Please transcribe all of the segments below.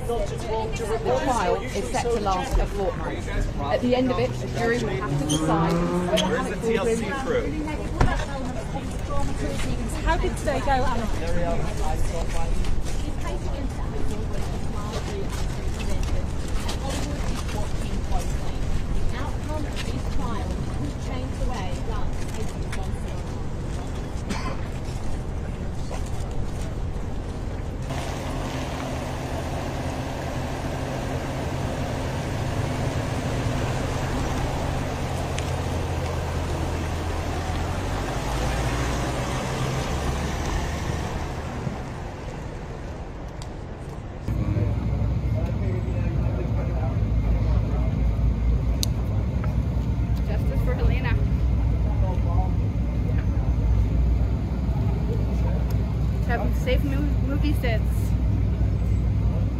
The trial is set to last a fortnight. At the end of it, the jury will have to decide whether Alec Baldwin... How did today go, Alec? Safe movie sets.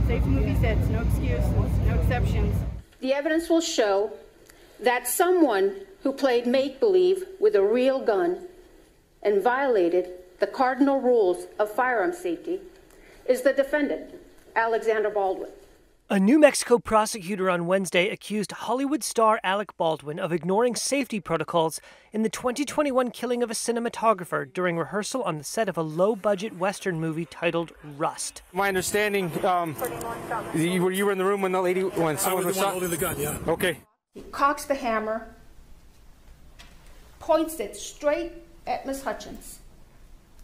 Safe movie sets, no excuses, no exceptions. The evidence will show that someone who played make-believe with a real gun and violated the cardinal rules of firearm safety is the defendant, Alexander Baldwin. A New Mexico prosecutor on Wednesday accused Hollywood star Alec Baldwin of ignoring safety protocols in the 2021 killing of a cinematographer during rehearsal on the set of a low-budget Western movie titled Rust. My understanding, you were in the room when the lady, when someone was shot? Holding the gun, yeah. Okay. He cocks the hammer, points it straight at Miss Hutchins,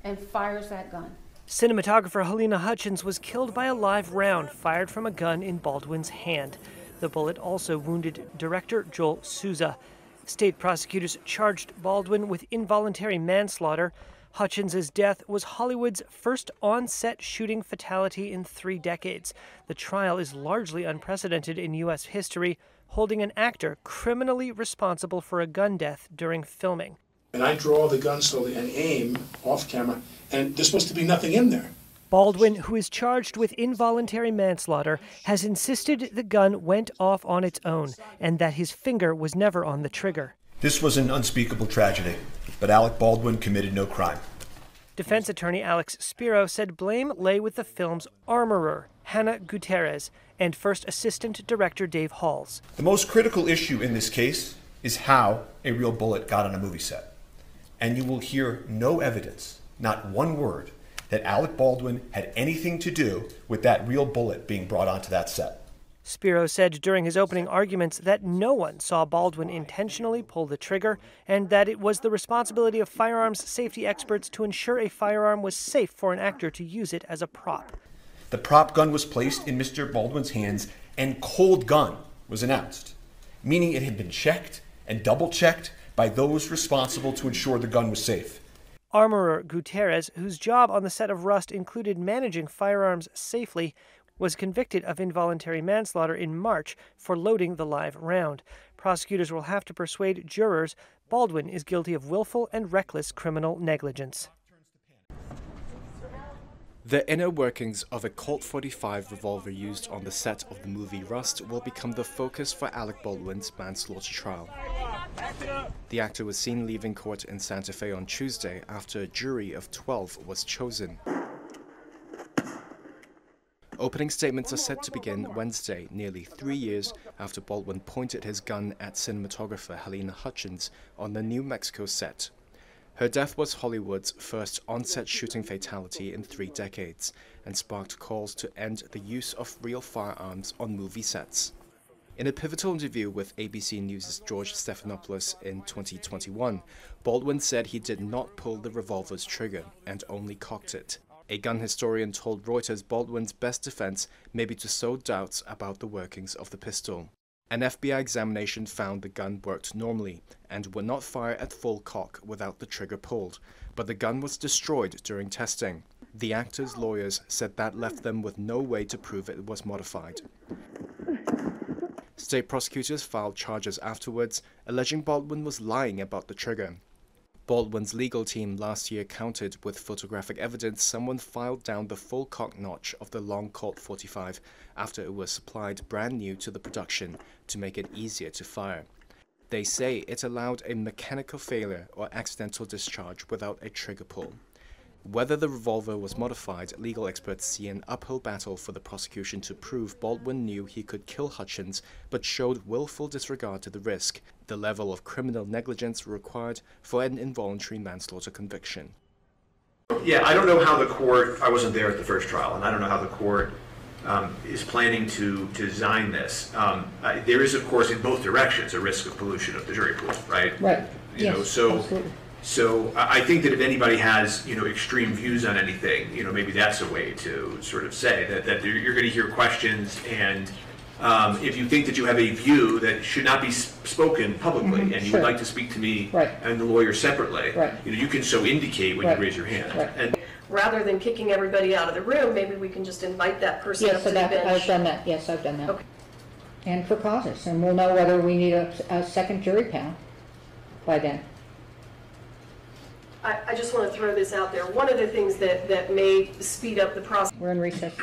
and fires that gun. Cinematographer Halyna Hutchins was killed by a live round fired from a gun in Baldwin's hand. The bullet also wounded director Joel Souza. State prosecutors charged Baldwin with involuntary manslaughter. Hutchins' death was Hollywood's first on-set shooting fatality in 3 decades. The trial is largely unprecedented in U.S. history, holding an actor criminally responsible for a gun death during filming. And I draw the gun slowly and aim off camera, and there's supposed to be nothing in there. Baldwin, who is charged with involuntary manslaughter, has insisted the gun went off on its own and that his finger was never on the trigger. This was an unspeakable tragedy, but Alec Baldwin committed no crime. Defense attorney Alex Spiro said blame lay with the film's armorer, Halyna Hutchins, and first assistant director Dave Halls. The most critical issue in this case is how a real bullet got on a movie set. And you will hear no evidence, not one word, that Alec Baldwin had anything to do with that real bullet being brought onto that set. Spiro said during his opening arguments that no one saw Baldwin intentionally pull the trigger and that it was the responsibility of firearms safety experts to ensure a firearm was safe for an actor to use it as a prop. The prop gun was placed in Mr. Baldwin's hands and cold gun was announced, meaning it had been checked and double-checked by those responsible to ensure the gun was safe. Armorer Gutierrez, whose job on the set of Rust included managing firearms safely, was convicted of involuntary manslaughter in March for loading the live round. Prosecutors will have to persuade jurors Baldwin is guilty of willful and reckless criminal negligence. The inner workings of a Colt .45 revolver used on the set of the movie Rust will become the focus for Alec Baldwin's manslaughter trial. The actor was seen leaving court in Santa Fe on Tuesday after a jury of 12 was chosen. Opening statements are set to begin Wednesday, nearly 3 years after Baldwin pointed his gun at cinematographer Halyna Hutchins on the New Mexico set. Her death was Hollywood's first on-set shooting fatality in 3 decades and sparked calls to end the use of real firearms on movie sets. In a pivotal interview with ABC News' George Stephanopoulos in 2021, Baldwin said he did not pull the revolver's trigger and only cocked it. A gun historian told Reuters Baldwin's best defense may be to sow doubts about the workings of the pistol. An FBI examination found the gun worked normally and would not fire at full cock without the trigger pulled, but the gun was destroyed during testing. The actor's lawyers said that left them with no way to prove it was modified. State prosecutors filed charges afterwards, alleging Baldwin was lying about the trigger. Baldwin's legal team last year counted with photographic evidence someone filed down the full cock notch of the long Colt .45 after it was supplied brand new to the production to make it easier to fire. They say it allowed a mechanical failure or accidental discharge without a trigger pull. Whether the revolver was modified, legal experts see an uphill battle for the prosecution to prove Baldwin knew he could kill Hutchins, but showed willful disregard to the risk, the level of criminal negligence required for an involuntary manslaughter conviction. Yeah, I don't know how the court, I wasn't there at the first trial, and I don't know how the court is planning to design this. There is, of course, in both directions, a risk of pollution of the jury pool, right? Right. You know, so I think that if anybody has, extreme views on anything, maybe that's a way to sort of say that you're going to hear questions, and if you think that you have a view that should not be spoken publicly, and you would like to speak to me and the lawyer separately, you can so indicate when you raise your hand. And rather than kicking everybody out of the room, maybe we can just invite that person up to the bench. I've done that. Yes, I've done that. Okay. And for causes, and we'll know whether we need a second jury panel by then. I just want to throw this out there. One of the things that may speed up the process. We're in recess.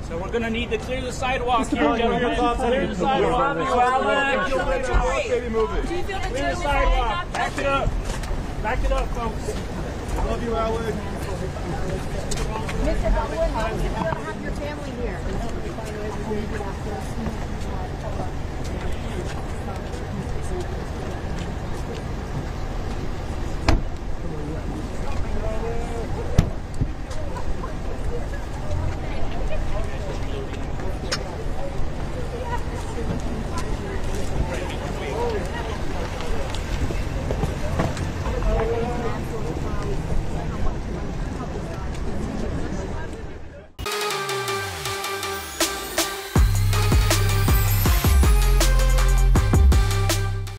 So we're going to need to clear the sidewalk here, gentlemen. Clear the sidewalk. Alec. Do you feel the Clear the sidewalk. Back it up. Back it up, folks. I love you, Alec. Mr. Baldwin, how do you feel to have your family here?